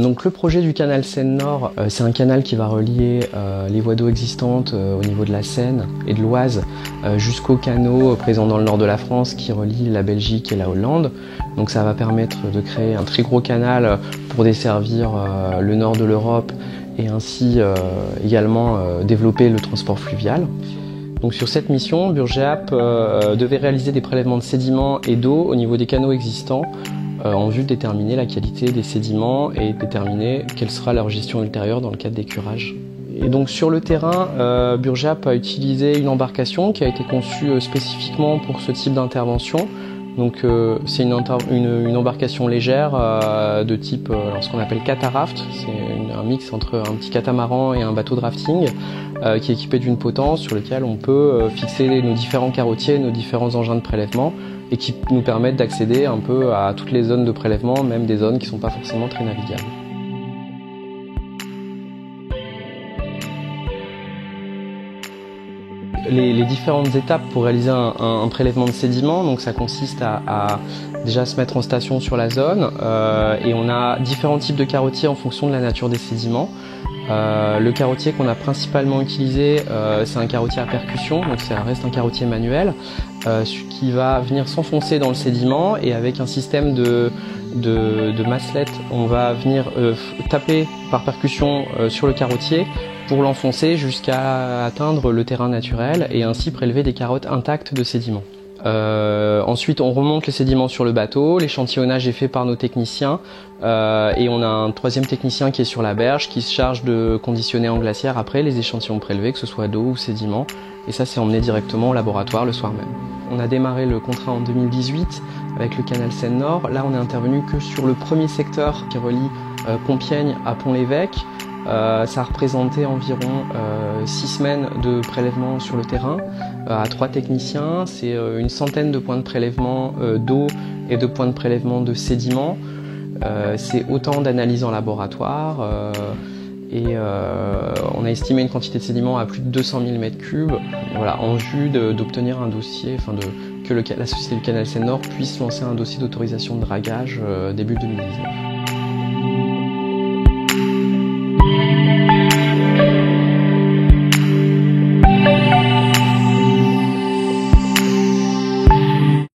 Donc le projet du canal Seine-Nord, c'est un canal qui va relier les voies d'eau existantes au niveau de la Seine et de l'Oise jusqu'au canaux présent dans le nord de la France qui relie la Belgique et la Hollande. Donc ça va permettre de créer un très gros canal pour desservir le nord de l'Europe et ainsi également développer le transport fluvial. Donc sur cette mission, Burgeap devait réaliser des prélèvements de sédiments et d'eau au niveau des canaux existants en vue de déterminer la qualité des sédiments et déterminer quelle sera leur gestion ultérieure dans le cadre des curages. Et donc sur le terrain, Burgeap a utilisé une embarcation qui a été conçue spécifiquement pour ce type d'intervention. Donc c'est une embarcation légère de type ce qu'on appelle cataraft. C'est un mix entre un petit catamaran et un bateau de rafting qui est équipé d'une potence sur lequel on peut fixer nos différents carottiers, nos différents engins de prélèvement et qui nous permettent d'accéder un peu à toutes les zones de prélèvement, même des zones qui ne sont pas forcément très navigables. Les différentes étapes pour réaliser un prélèvement de sédiments, donc ça consiste à déjà se mettre en station sur la zone et on a différents types de carottiers en fonction de la nature des sédiments. Le carottier qu'on a principalement utilisé, c'est un carottier à percussion, donc ça reste un carottier manuel qui va venir s'enfoncer dans le sédiment et avec un système de masselette, on va venir taper par percussion sur le carottier pour l'enfoncer jusqu'à atteindre le terrain naturel et ainsi prélever des carottes intactes de sédiments. Ensuite on remonte les sédiments sur le bateau, l'échantillonnage est fait par nos techniciens et on a un troisième technicien qui est sur la berge qui se charge de conditionner en glacière après les échantillons prélevés, que ce soit d'eau ou sédiments, et ça c'est emmené directement au laboratoire le soir même. On a démarré le contrat en 2018 avec le canal Seine-Nord. Là on est intervenu que sur le premier secteur qui relie Compiègne à Pont-l'Évêque. Ça a représenté environ 6 semaines de prélèvement sur le terrain à 3 techniciens. C'est une centaine de points de prélèvement d'eau et de points de prélèvement de sédiments. C'est autant d'analyses en laboratoire et on a estimé une quantité de sédiments à plus de 200 000 m3 voilà, en vue d'obtenir un dossier, que la société du canal Seine-Nord puisse lancer un dossier d'autorisation de dragage début 2019.